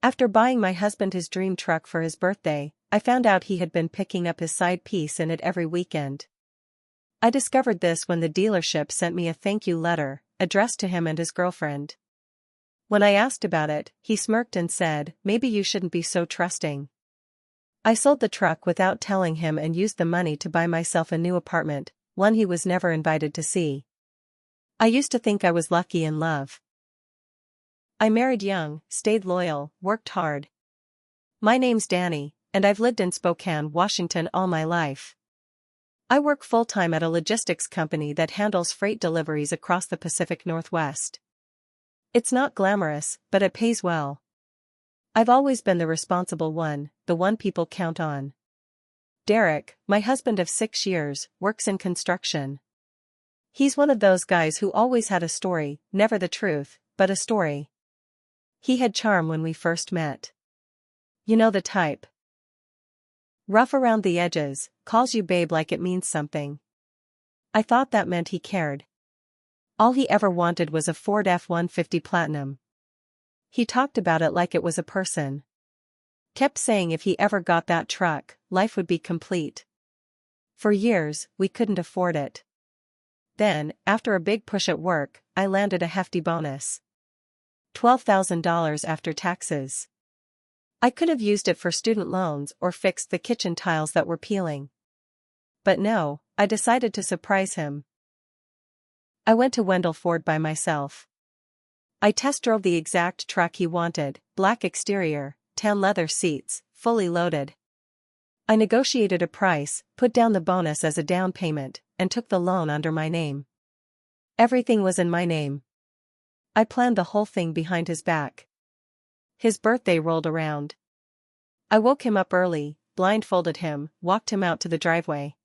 After buying my husband his dream truck for his birthday, I found out he had been picking up his side piece in it every weekend. I discovered this when the dealership sent me a thank you letter, addressed to him and his girlfriend. When I asked about it, he smirked and said, "Maybe you shouldn't be so trusting." I sold the truck without telling him and used the money to buy myself a new apartment, one he was never invited to see. I used to think I was lucky in love. I married young, stayed loyal, worked hard. My name's Danny, and I've lived in Spokane, Washington all my life. I work full-time at a logistics company that handles freight deliveries across the Pacific Northwest. It's not glamorous, but it pays well. I've always been the responsible one, the one people count on. Derek, my husband of 6 years, works in construction. He's one of those guys who always had a story, never the truth, but a story. He had charm when we first met. You know the type. Rough around the edges, calls you babe like it means something. I thought that meant he cared. All he ever wanted was a Ford F-150 Platinum. He talked about it like it was a person. Kept saying if he ever got that truck, life would be complete. For years, we couldn't afford it. Then, after a big push at work, I landed a hefty bonus. $12,000 after taxes. I could have used it for student loans or fixed the kitchen tiles that were peeling. But no, I decided to surprise him. I went to Wendell Ford by myself. I test drove the exact truck he wanted, black exterior, tan leather seats, fully loaded. I negotiated a price, put down the bonus as a down payment, and took the loan under my name. Everything was in my name. I planned the whole thing behind his back. His birthday rolled around. I woke him up early, blindfolded him, walked him out to the driveway.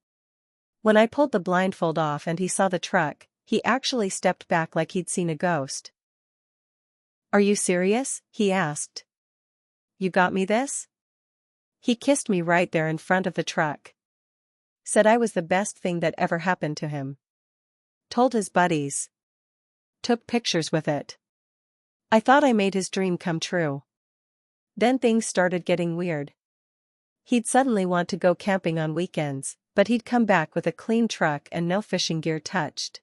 When I pulled the blindfold off and he saw the truck, he actually stepped back like he'd seen a ghost. "Are you serious?" he asked. "You got me this?" He kissed me right there in front of the truck. Said I was the best thing that ever happened to him. Told his buddies. Took pictures with it. I thought I made his dream come true. Then things started getting weird. He'd suddenly want to go camping on weekends, but he'd come back with a clean truck and no fishing gear touched.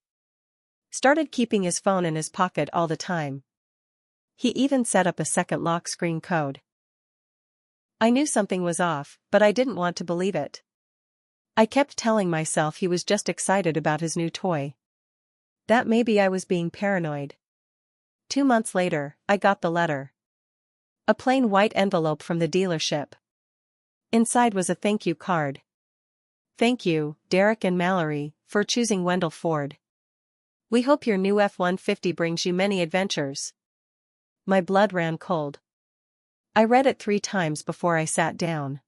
Started keeping his phone in his pocket all the time. He even set up a second lock screen code. I knew something was off, but I didn't want to believe it. I kept telling myself he was just excited about his new toy. That maybe I was being paranoid. 2 months later, I got the letter. A plain white envelope from the dealership. Inside was a thank you card. "Thank you, Derek and Mallory, for choosing Wendell Ford. We hope your new F-150 brings you many adventures." My blood ran cold. I read it 3 times before I sat down.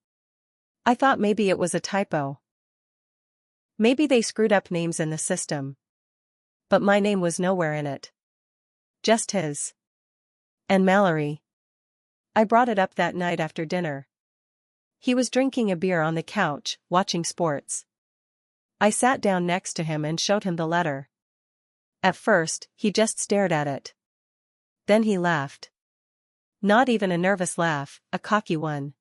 I thought maybe it was a typo. Maybe they screwed up names in the system. But my name was nowhere in it. Just his. And Mallory. I brought it up that night after dinner. He was drinking a beer on the couch, watching sports. I sat down next to him and showed him the letter. At first, he just stared at it. Then he laughed. Not even a nervous laugh, a cocky one.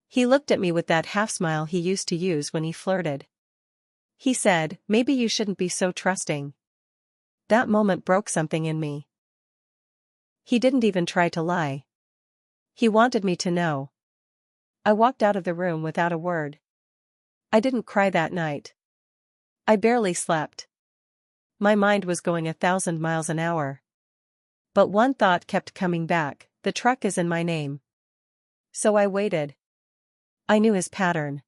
He looked at me with that half-smile he used to use when he flirted. He said, "Maybe you shouldn't be so trusting." That moment broke something in me. He didn't even try to lie. He wanted me to know. I walked out of the room without a word. I didn't cry that night. I barely slept. My mind was going 1,000 miles an hour. But one thought kept coming back, the truck is in my name. So I waited. I knew his pattern.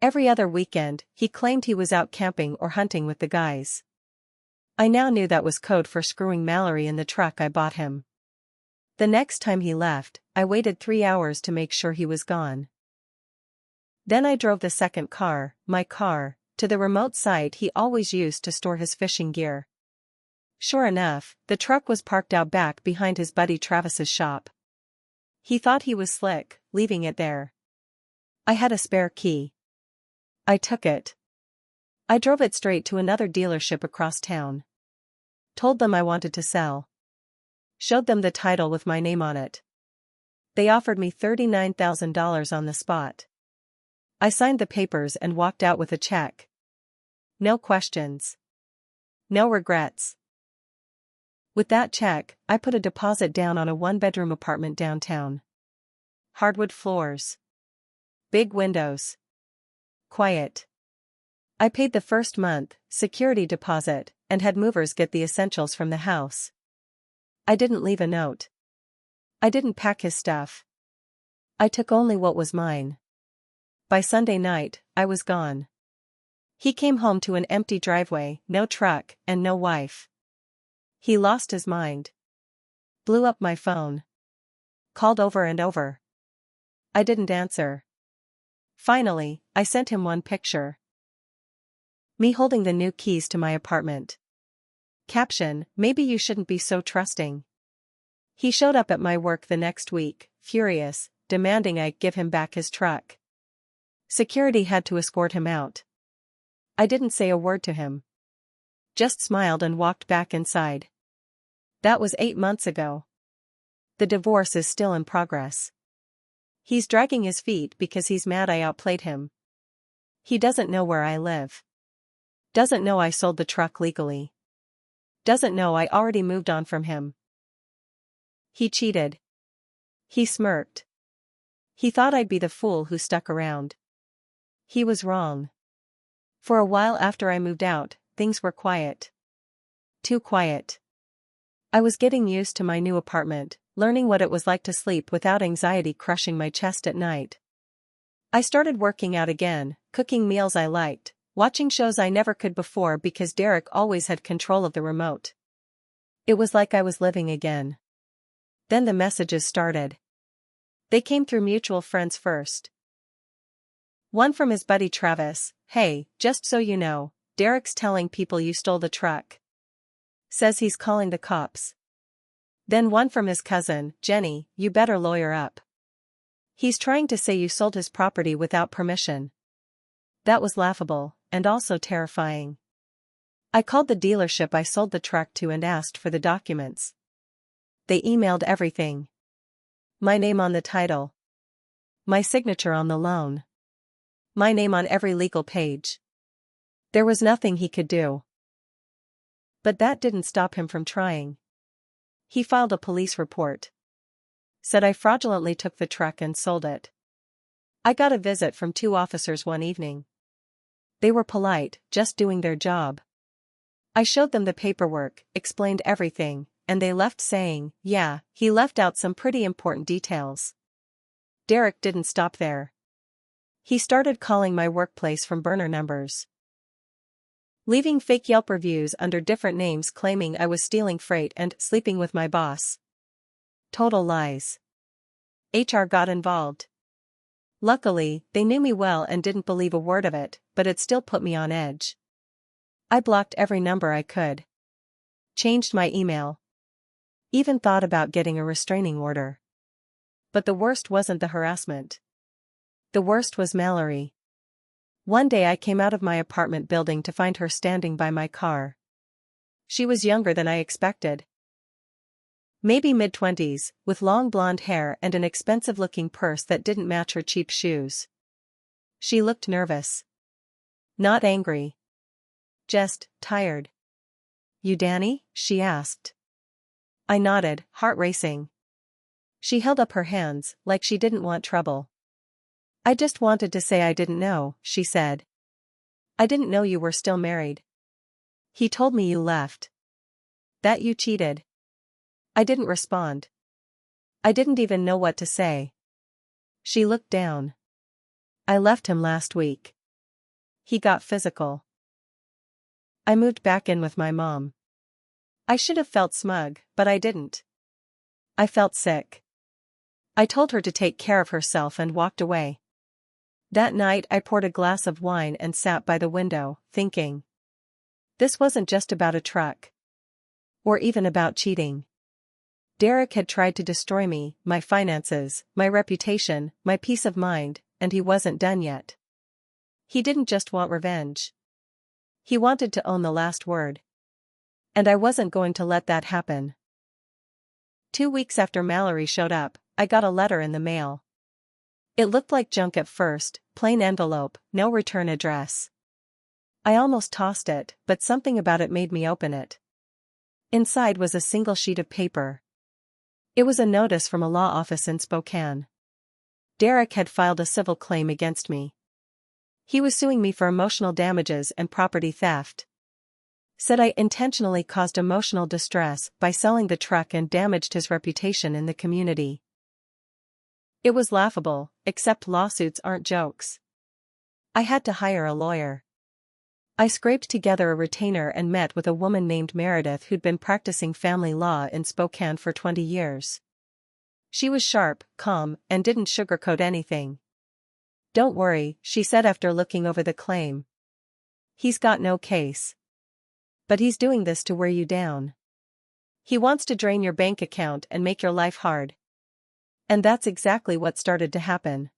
Every other weekend, he claimed he was out camping or hunting with the guys. I now knew that was code for screwing Mallory in the truck I bought him. The next time he left, I waited 3 hours to make sure he was gone. Then I drove the second car, my car, to the remote site he always used to store his fishing gear. Sure enough, the truck was parked out back behind his buddy Travis's shop. He thought he was slick, leaving it there. I had a spare key. I took it. I drove it straight to another dealership across town. Told them I wanted to sell. Showed them the title with my name on it. They offered me $39,000 on the spot. I signed the papers and walked out with a check. No questions. No regrets. With that check, I put a deposit down on a one-bedroom apartment downtown. Hardwood floors. Big windows. Quiet. I paid the first month, security deposit, and had movers get the essentials from the house. I didn't leave a note. I didn't pack his stuff. I took only what was mine. By Sunday night, I was gone. He came home to an empty driveway, no truck, and no wife. He lost his mind. Blew up my phone. Called over and over. I didn't answer. Finally, I sent him one picture. Me holding the new keys to my apartment. Caption: maybe you shouldn't be so trusting. He showed up at my work the next week, furious, demanding I give him back his truck. Security had to escort him out. I didn't say a word to him. Just smiled and walked back inside. That was 8 months ago. The divorce is still in progress. He's dragging his feet because he's mad I outplayed him. He doesn't know where I live. Doesn't know I sold the truck legally. Doesn't know I already moved on from him. He cheated. He smirked. He thought I'd be the fool who stuck around. He was wrong. For a while after I moved out, things were quiet. Too quiet. I was getting used to my new apartment, learning what it was like to sleep without anxiety crushing my chest at night. I started working out again, cooking meals I liked, watching shows I never could before because Derek always had control of the remote. It was like I was living again. Then the messages started. They came through mutual friends first. One from his buddy Travis: "Hey, just so you know, Derek's telling people you stole the truck. Says he's calling the cops." Then one from his cousin: "Jenny, you better lawyer up. He's trying to say you sold his property without permission." That was laughable, and also terrifying. I called the dealership I sold the truck to and asked for the documents. They emailed everything. My name on the title. My signature on the loan. My name on every legal page. There was nothing he could do. But that didn't stop him from trying. He filed a police report. Said I fraudulently took the truck and sold it. I got a visit from 2 officers one evening. They were polite, just doing their job. I showed them the paperwork, explained everything, and they left saying, yeah, he left out some pretty important details. Derek didn't stop there. He started calling my workplace from burner numbers. Leaving fake Yelp reviews under different names claiming I was stealing freight and sleeping with my boss. Total lies. HR got involved. Luckily, they knew me well and didn't believe a word of it, but it still put me on edge. I blocked every number I could. Changed my email. Even thought about getting a restraining order. But the worst wasn't the harassment. The worst was Mallory. One day I came out of my apartment building to find her standing by my car. She was younger than I expected. Maybe mid-20s, with long blonde hair and an expensive-looking purse that didn't match her cheap shoes. She looked nervous. Not angry. Just tired. "You Danny?" she asked. I nodded, heart racing. She held up her hands, like she didn't want trouble. "I just wanted to say I didn't know," she said. "I didn't know you were still married. He told me you left. That you cheated." I didn't respond. I didn't even know what to say. She looked down. "I left him last week. He got physical." I moved back in with my mom. I should have felt smug, but I didn't. I felt sick. I told her to take care of herself and walked away. That night I poured a glass of wine and sat by the window, thinking. This wasn't just about a truck. Or even about cheating. Derek had tried to destroy me, my finances, my reputation, my peace of mind, and he wasn't done yet. He didn't just want revenge. He wanted to own the last word. And I wasn't going to let that happen. 2 weeks after Mallory showed up, I got a letter in the mail. It looked like junk at first, plain envelope, no return address. I almost tossed it, but something about it made me open it. Inside was a single sheet of paper. It was a notice from a law office in Spokane. Derek had filed a civil claim against me. He was suing me for emotional damages and property theft. Said I intentionally caused emotional distress by selling the truck and damaged his reputation in the community. It was laughable, except lawsuits aren't jokes. I had to hire a lawyer. I scraped together a retainer and met with a woman named Meredith who'd been practicing family law in Spokane for 20 years. She was sharp, calm, and didn't sugarcoat anything. "Don't worry," she said after looking over the claim. "He's got no case. But he's doing this to wear you down. He wants to drain your bank account and make your life hard." And that's exactly what started to happen.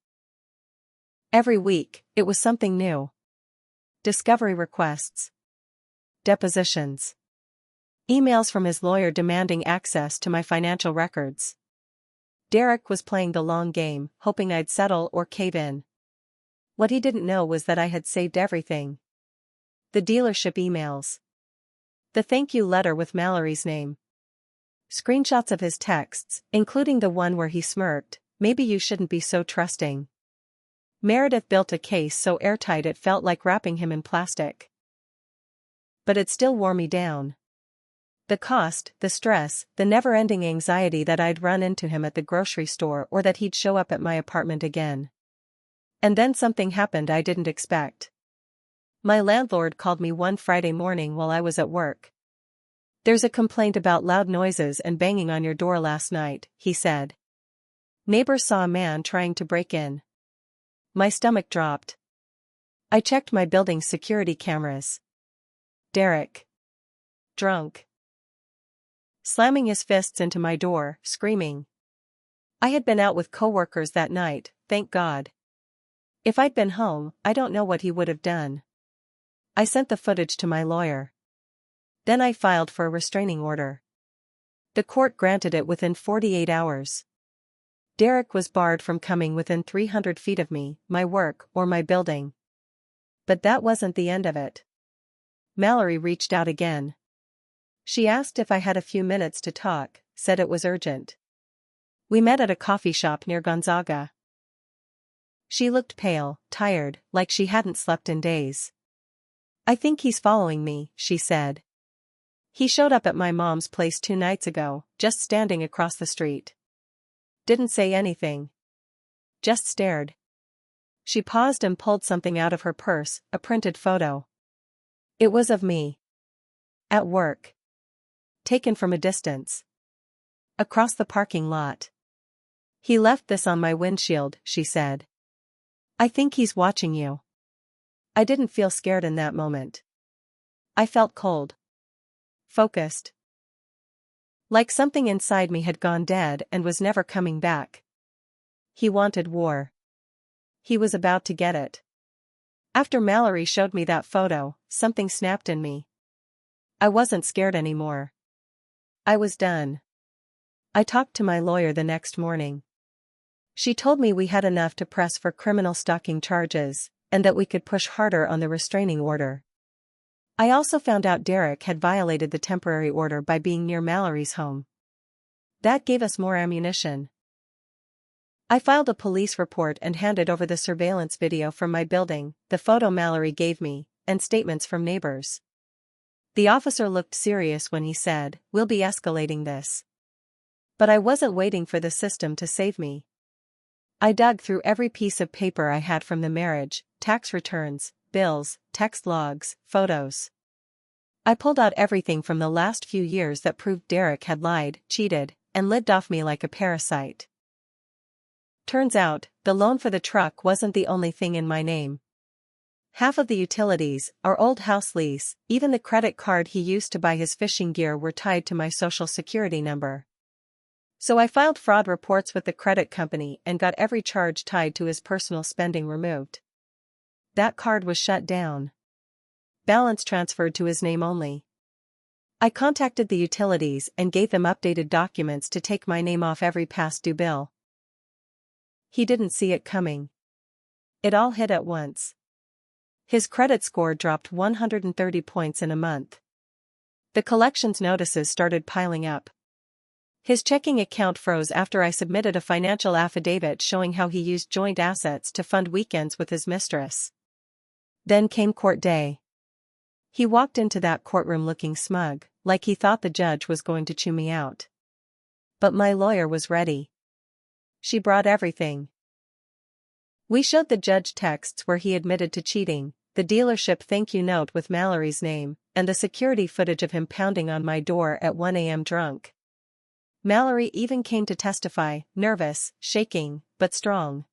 Every week, it was something new. Discovery requests. Depositions. Emails from his lawyer demanding access to my financial records. Derek was playing the long game, hoping I'd settle or cave in. What he didn't know was that I had saved everything. The dealership emails. The thank you letter with Mallory's name. Screenshots of his texts, including the one where he smirked, "Maybe you shouldn't be so trusting." Meredith built a case so airtight it felt like wrapping him in plastic. But it still wore me down. The cost, the stress, the never-ending anxiety that I'd run into him at the grocery store or that he'd show up at my apartment again. And then something happened I didn't expect. My landlord called me one Friday morning while I was at work. "There's a complaint about loud noises and banging on your door last night," he said. "Neighbors saw a man trying to break in." My stomach dropped. I checked my building's security cameras. Derek. Drunk. Slamming his fists into my door, screaming. I had been out with coworkers that night, thank God. If I'd been home, I don't know what he would have done. I sent the footage to my lawyer. Then I filed for a restraining order. The court granted it within 48 hours. Derek was barred from coming within 300 feet of me, my work, or my building. But that wasn't the end of it. Mallory reached out again. She asked if I had a few minutes to talk, said it was urgent. We met at a coffee shop near Gonzaga. She looked pale, tired, like she hadn't slept in days. "I think he's following me," she said. "He showed up at my mom's place 2 nights ago, just standing across the street. Didn't say anything. Just stared." She paused and pulled something out of her purse, a printed photo. It was of me. At work. Taken from a distance. Across the parking lot. "He left this on my windshield," she said. "I think he's watching you." I didn't feel scared in that moment. I felt cold. Focused. Like something inside me had gone dead and was never coming back. He wanted war. He was about to get it. After Mallory showed me that photo, something snapped in me. I wasn't scared anymore. I was done. I talked to my lawyer the next morning. She told me we had enough to press for criminal stalking charges, and that we could push harder on the restraining order. I also found out Derek had violated the temporary order by being near Mallory's home. That gave us more ammunition. I filed a police report and handed over the surveillance video from my building, the photo Mallory gave me, and statements from neighbors. The officer looked serious when he said, "We'll be escalating this." But I wasn't waiting for the system to save me. I dug through every piece of paper I had from the marriage, tax returns, bills, text logs, photos. I pulled out everything from the last few years that proved Derek had lied, cheated, and lived off me like a parasite. Turns out, the loan for the truck wasn't the only thing in my name. Half of the utilities, our old house lease, even the credit card he used to buy his fishing gear were tied to my social security number. So I filed fraud reports with the credit company and got every charge tied to his personal spending removed. That card was shut down. Balance transferred to his name only. I contacted the utilities and gave them updated documents to take my name off every past due bill. He didn't see it coming. It all hit at once. His credit score dropped 130 points in a month. The collections notices started piling up. His checking account froze after I submitted a financial affidavit showing how he used joint assets to fund weekends with his mistress. Then came court day. He walked into that courtroom looking smug, like he thought the judge was going to chew me out. But my lawyer was ready. She brought everything. We showed the judge texts where he admitted to cheating, the dealership thank you note with Mallory's name, and the security footage of him pounding on my door at 1 a.m. drunk. Mallory even came to testify, nervous, shaking, but strong.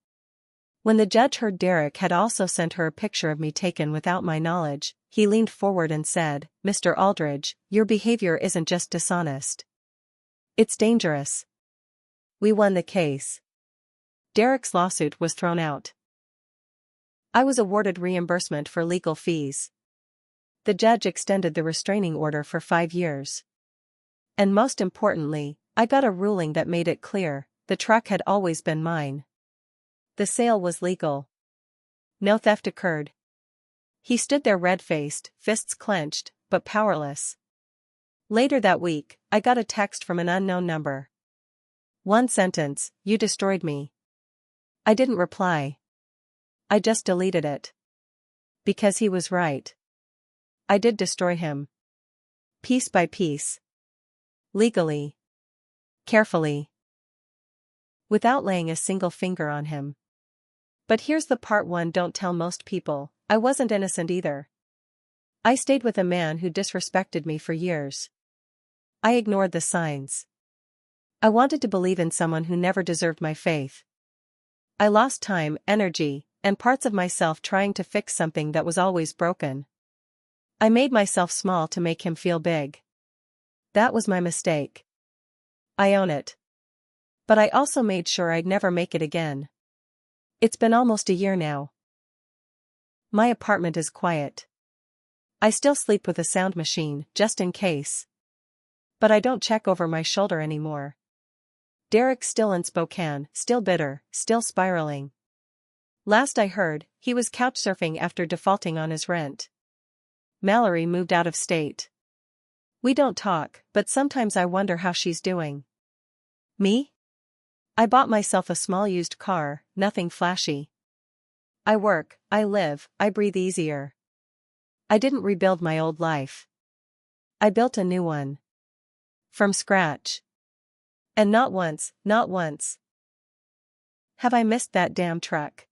When the judge heard Derek had also sent her a picture of me taken without my knowledge, he leaned forward and said, "Mr. Aldridge, your behavior isn't just dishonest. It's dangerous." We won the case. Derek's lawsuit was thrown out. I was awarded reimbursement for legal fees. The judge extended the restraining order for 5 years. And most importantly, I got a ruling that made it clear, the truck had always been mine. The sale was legal. No theft occurred. He stood there red-faced, fists clenched, but powerless. Later that week, I got a text from an unknown number. One sentence, "You destroyed me." I didn't reply. I just deleted it. Because he was right. I did destroy him. Piece by piece. Legally. Carefully. Without laying a single finger on him. But here's the part one don't tell most people, I wasn't innocent either. I stayed with a man who disrespected me for years. I ignored the signs. I wanted to believe in someone who never deserved my faith. I lost time, energy, and parts of myself trying to fix something that was always broken. I made myself small to make him feel big. That was my mistake. I own it. But I also made sure I'd never make it again. It's been almost a year now. My apartment is quiet. I still sleep with a sound machine, just in case. But I don't check over my shoulder anymore. Derek's still in Spokane, still bitter, still spiraling. Last I heard, he was couchsurfing after defaulting on his rent. Mallory moved out of state. We don't talk, but sometimes I wonder how she's doing. Me? I bought myself a small used car, nothing flashy. I work, I live, I breathe easier. I didn't rebuild my old life. I built a new one. From scratch. And not once. Have I missed that damn truck?